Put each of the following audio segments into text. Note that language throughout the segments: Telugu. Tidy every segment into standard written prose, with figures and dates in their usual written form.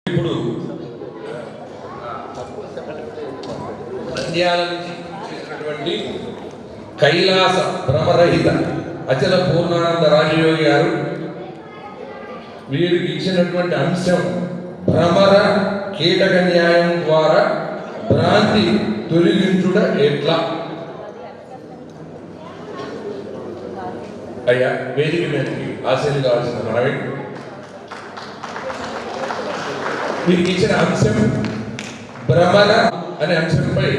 ఇప్పుడు నంద్యాల నుంచి చేసినటువంటి కైలాస భ్రమరహిత అచల పూర్ణానంద రాజయోగి గారు వీరికి ఇచ్చినటువంటి అంశం భ్రమర కీటక న్యాయం ద్వారా భ్రాంతి తొలగించుట ఎట్లా. అయ్యా వేదిక మీదకి ఆశలు కావాల్సిన మనవి. వీరికి ఇచ్చిన అంశం భ్రమర అనే అంశంపై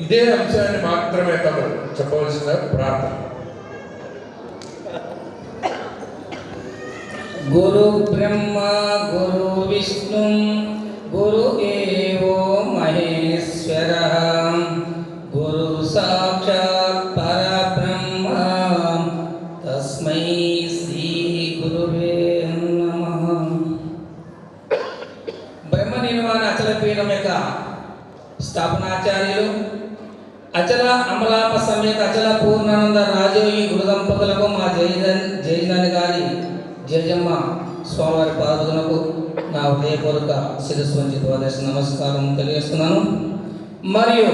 ఇదే అంశాన్ని మాత్రమే తమరు చెప్పవలసిన ప్రార్థన. గురు బ్రహ్మ గురు విష్ణు గురు దేవో మహేశ్వర గురు సాక్షాత్ పరబ్రహ్మ తస్మై శ్రీ గురువే నమః. బ్రహ్మ నిర్వాణ అచల పీఠం యొక్క స్థాపనాచార్యులు అచల అమలాప సమేత అచల పూర్ణానంద రాజయోగి గురు దంపతులకు మా జయజనాని గారి జయజమ్మ స్వామివారి పాదములకు నా హృదయపూర్వక శిరస్సు వంచి ద్వాదశ నమస్కారం తెలియజేస్తున్నాను. మరియు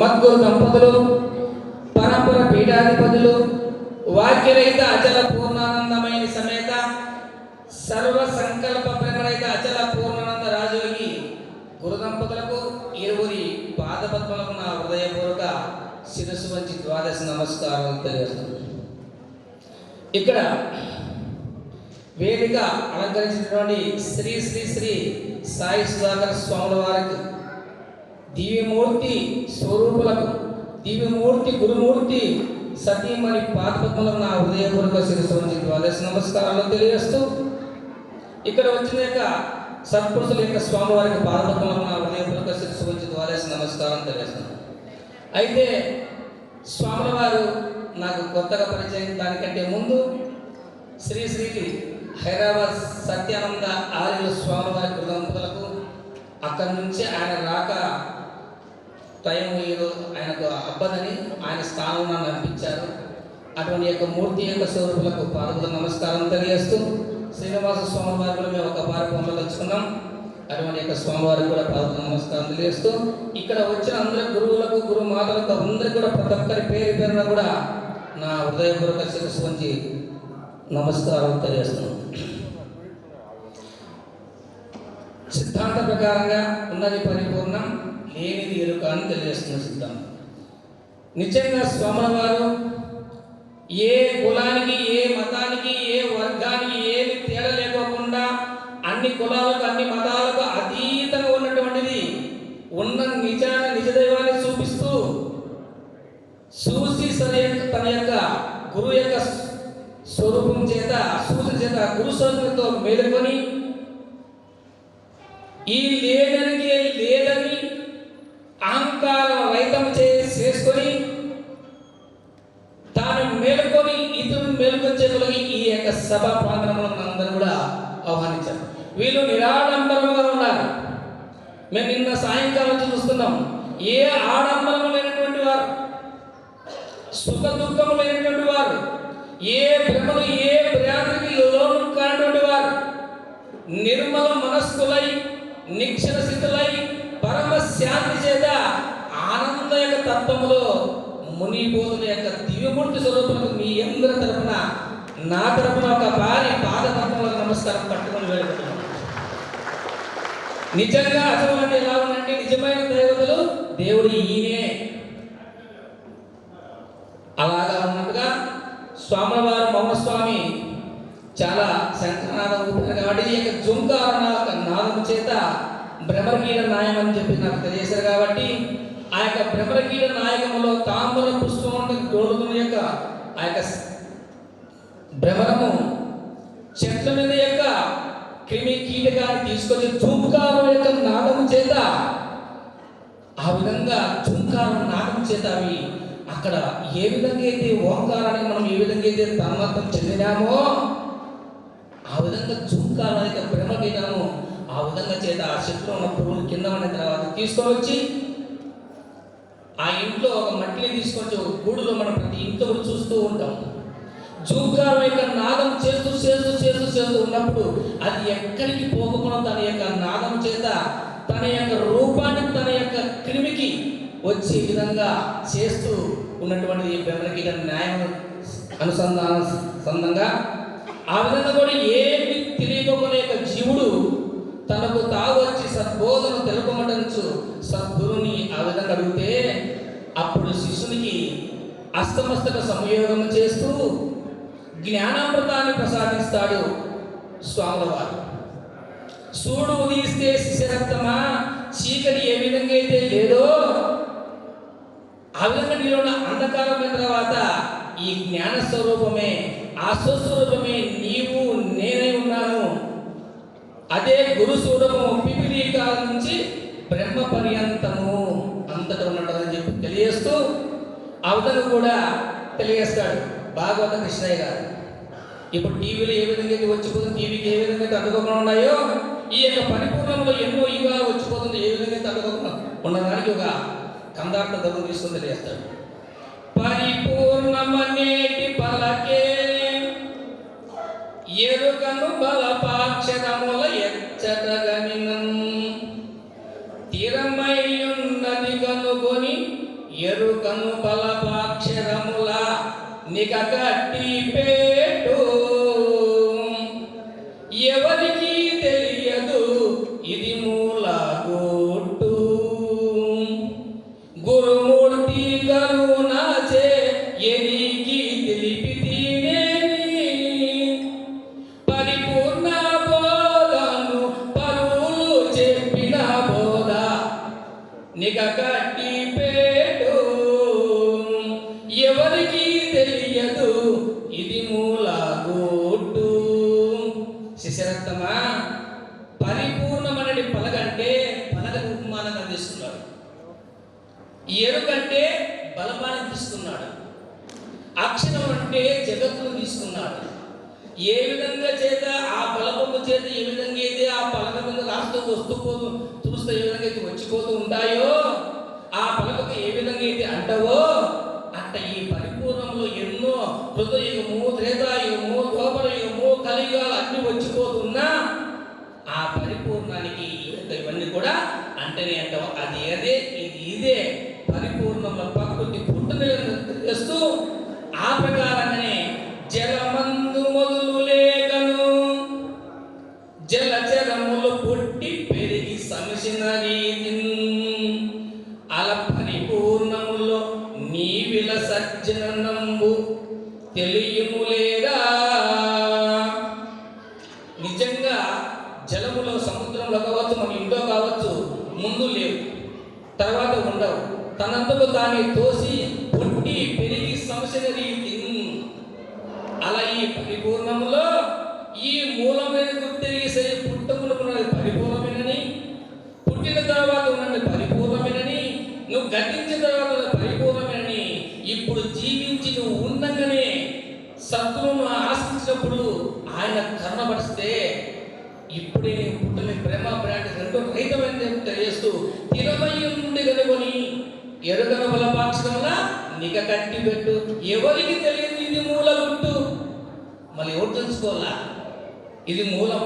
మద్గురు దంపతులు పరంపర పీఠాధిపతులు వాక్యరహిత అచల పూర్ణానందమైన సమేత సర్వ సంకల్ప ప్రేమరహిత అచల పూర్ణానంద రాజయోగి గురు దంపతులకు ఇరువురి పాదపద్మలకు నా హృదయపూర్వక శిరస్సు వంచి ద్వాదశ నమస్కారం తెలియజేస్తున్నాను. ఇక్కడ వేదిక అలంకరించినటువంటి శ్రీ శ్రీ శ్రీ సాయి సుధాకర్ స్వాముల వారికి దివ్యమూర్తి స్వరూపులకు దివ్యమూర్తి గురుమూర్తి సతీమణి పాదపద్మలకు నా హృదయపూర్వక శిరస్సు వంచి ద్వాదశ నమస్కారాలు తెలియజేస్తూ ఇక్కడ వచ్చిన యొక్క సత్పురుషుల యొక్క స్వామివారికి పాదపద్మలకు నా హృదయపూర్వక శిరస్సు వంచి ద్వాదశ నమస్కారం తెలియజేస్తున్నాను. అయితే స్వాముల వారు నాకు కొత్తగా పరిచయం దానికంటే ముందు శ్రీ శ్రీ హైదరాబాద్ సత్యానంద ఆర్యుల స్వామివారి దంపతులకు అక్కడి నుంచి ఆయన రాక టైం ఆయనకు అబ్బదని ఆయన స్థానం నన్ను అనిపించారు. అటువంటి యొక్క మూర్తి యొక్క స్వరూపులకు పాదముల నమస్కారం తెలియజేస్తూ శ్రీనివాస స్వామివారి కూడా మేము ఒక పారి పొందలు తెచ్చుకున్నాం. అటువంటి యొక్క స్వామివారికి కూడా పాదముల నమస్కారం తెలియజేస్తూ ఇక్కడ వచ్చిన అందరి గురువులకు గురు మాతలకు అందరికీ కూడా ప్రతి ఒక్కరి పేరు పేరున కూడా నా హృదయపూర్వక శిరస్సు వంచి నమస్కారం తెలియజేస్తున్నాను. సిద్ధాంత ప్రకారంగా ఉన్నది పరిపూర్ణం, లేనిది ఎరుక అని తెలియజేస్తున్న సిద్ధాంతం. నిజంగా స్వాముల వారు ఏ కులానికి ఏ మతానికి ఏ వర్గానికి ఏమి తేడా లేకోకుండా అన్ని కులాలకు అన్ని మతాలకు అతీతంగా ఉన్నటువంటిది ఉన్న నిజాన్ని నిజదైవాన్ని చూపిస్తూ చూసి తన యొక్క గురువు యొక్క స్వరూపం చేత సూచన చేత గురు స్వరూపంతో మేలుకొని ఈ లేదానికి లేదని అహంకారం రహితం చేసుకొని తాను మేలుకొని ఇతరులను మేలుకొచ్చేతులకి ఈ యొక్క సభా ప్రాంగణంలో అందరూ కూడా ఆహ్వానించారు. వీళ్ళు నిరాడంబరంగా ఉన్నారు. మేము నిన్న సాయంకాలం చూస్తున్నాం. ఏ ఆడంబరం లేనటువంటి వారు, సుఖ దుఃఖము లేనటువంటి వారు, ఏ భ్రమలు ఏ భ్రాంతికి లోను కానటువంటి వారు నిర్మల మనస్కులై నిక్షణ స్థితులై పరమ శాంతి చేత ఆనంద యొక్క తత్వములో మునిపోతున్న యొక్క దివ్యమూర్తి స్వరూపములకు మీ అందరి తరపున నా తరపున ఒక భారీ పాదపద్మములకు నమస్కారం పట్టుకొని వేడుకుంటున్నాను. నిజంగా అసలు అంటే ఎలా ఉందంటే నిజమైన దేవతలు దేవుడు ఈయనే అలాగా ఉన్నట్టుగా స్వాముల వారు మౌనస్వామి చాలా శంఖనాదం ఊపారు కాబట్టి ఈ యొక్క జుంకార నాదం చేత భ్రమరకీల నాయం అని చెప్పి నాకు తెలియజేశారు. కాబట్టి ఆ యొక్క భ్రమరకీల నాయకంలో తాంబూల పుష్పం తోడుతున్న యొక్క ఆ యొక్క భ్రమరము చెట్ల మీద యొక్క క్రిమి కీటకాన్ని తీసుకొచ్చి జుంకారం యొక్క నాదం చేత ఆ విధంగా జుంకారం నాదం చేత అవి అక్కడ ఏ విధంగా అయితే ఓంకారానికి మనం ఏ విధంగా అయితే తన్మత్తం చెందినామో ఆ విధంగా జుంకారం యొక్క భ్రమగీతము ఆ విధంగా చేత ఆ చెట్లు ఉన్న పురుగులు కింద ఉన్న తర్వాత తీసుకొని ఆ ఇంట్లో ఒక మట్టిని తీసుకొచ్చి ఒక గూడులో మనం ప్రతి ఇంట్లో చూస్తూ ఉంటాం. జూకారం యొక్క నాదం చేస్తూ చేస్తూ చేస్తూ చేస్తూ ఉన్నప్పుడు అది ఎక్కడికి పోకుండా తన యొక్క నాదం చేత తన యొక్క రూపాన్ని తన యొక్క క్రిమికి వచ్చే విధంగా చేస్తూ ఉన్నటువంటి బ్రహ్మగీత న్యాయం అనుసంధానంగా ఆ విధంగా కూడా ఏమి తెలియకపోయిన యొక్క జీవుడు తనకు తాగొచ్చి సద్బోధన తెలుపమటంచు సద్గురుని ఆ విధంగా అడిగితే అప్పుడు శిష్యునికి అస్తమస్తక సంయోగం చేస్తూ జ్ఞానామృతాన్ని ప్రసాదిస్తాడు స్వాముల వారు. సూడు ఉదయిస్తే శిశరక్తమా, చీకటి ఏ విధంగా అయితే లేదో ఆ విధంగా నీలో అంధకారమైన తర్వాత ఈ జ్ఞాన స్వరూపమే, ఆ స్వస్వరూపమే నీవు నేనై ఉన్నాను. అదే గురు స్వరూపము పిపిలి కాలం నుంచి బ్రహ్మ పర్యంతము అంతటా ఉన్నదని చెప్పి తెలియజేస్తూ ఆ విధంగా కూడా తెలియజేస్తాడు భాగవత కృష్ణయ్య గారు. ఇప్పుడు టీవీలో ఏ విధంగా అయితే వచ్చిపోతుంది, టీవీకి ఏ విధంగా అయితే అడ్డుకోకుండా ఉన్నాయో ఈ యొక్క పరిపూర్ణంలో ఎన్నో యుగాలు వచ్చిపోతుంది, ఏ విధంగా అయితే అడ్డుకోకుండా ఉన్నదానికి ఒక కందార్థ ధర్మం తీసుకొని తెలియజేస్తాడు. పరిపూర్ణమనేటి పలకే ఎరుకను బలపాక్షరముల ఎచ్చటగనినం తీరమయ్యున్నది కనుగొని ఎరుకను బలపాక్షరముల నికగట్టి పెట్టు ఎవరికి తెలియదు ఇది మూల గొట్టు గురుమూర్తి కరుణాచే ఎరికి తెలిపి పరిపూర్ణ బోధను పరువులు చెప్పిన బోధ నికగట్టి పెట్టు ఎవరికి తెలియదు ఇది మూల గొట్టు. శిశరక్తమా, పరిపూర్ణమనడి పలకంటే పలక ఉపమానంగా తీసుకున్నాడు, ఎరుకంటే బలపాన్ని తీసుకున్నాడు, అక్షరం అంటే జగత్తును తీసుకున్నాడు. ఏ విధంగా చేత ఆ బలపము చేత ఏ విధంగా అయితే ఆ పలక మీద రాస్తూ వస్తూ పోతూ చూస్తూ ఏ విధంగా అయితే వచ్చిపోతూ ఉంటాయో ఆ పలకకు ఏ విధంగా అయితే అంటావో అట్ట ఈ పరిపూర్ణంలో ఎన్నో హృదయము, త్రేతాయుగము, ద్వాపరయుగము, కలియుగాలు అన్ని వచ్చిపోతున్నా ఆ పరిపూర్ణానికి ఇవన్నీ కూడా అంటనే అంటావు. అది అదే ఇది ఇదే పరిపూర్ణంలో ప్రకృతి పుట్టుని చేస్తూ ఆ ప్రకారంగానే జలమందు మొదలు లేకను జలచరములు పుట్టి పెరిగి సమసిన రీతి అల పరిపూర్ణములో నీవిల సజ్జనంబు తెలియములేరా. నిజంగా జలములో సముద్రంలో కావచ్చు, మన ఇంట్లో కావచ్చు, ముందు లేవు, తర్వాత ఉండవు, తనంతకు తానే తోసి పుట్టి పెరిగి సమసిన రీతి అలా ఈ పరిపూర్ణములో ఈ మూలమైన గుర్తిరిగి పుట్టములున్నది పరిపూర్ణమేనని, పుట్టిన తర్వాత ఉన్నది పరిపూర్ణమేనని, నువ్వు గతించిన తర్వాత ఉన్నది పరిపూర్ణమేనని, ఇప్పుడు జీవించి నువ్వు ఉండగానే సత్తును ఆశించినప్పుడు ఆయన కరుణపరిస్తే ఇప్పుడే నేను పుట్టని ప్రేమ బ్రాండ్ రెండో రహితమైన తెలియజేస్తూ తిరమయ్య నుండి కనుగొని ఎరుగన బలపాక్షంగా నిక కట్టి పెట్టు ఎవరికి తెలియదు ఇది మూల గుట్టు. మళ్ళీ ఎవరు తెలుసుకోవాలా ఇది మూలం?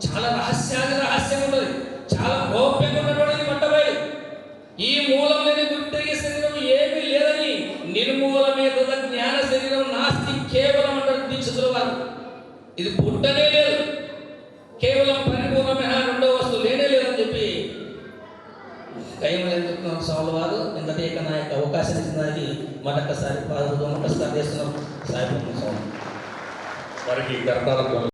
చాలా రహస్యం ఉన్నది, చాలా గోప్యంగా ఉన్నటువంటి పట్టబయలు. ఈ మూలం లేని గుర్తిరిగే శరీరం ఏమీ లేదని నిర్మూలమే తద జ్ఞాన శరీరం నాస్తి కేవలం అంటారు దీక్షితుల వారు. ఇది పుట్టనే లేదు, కేవలం పరిపూర్ణమైన రెండో వస్తువు లేనే లేదని చెప్పి కైమలు చెప్తున్నాం స్వాముల వారు. ఇంతటి నా యొక్క అవకాశం ఇచ్చినది మరొకసారి చేస్తున్నాం సాయిపోతున్నాం స్వామి వారికి కర్తాలకు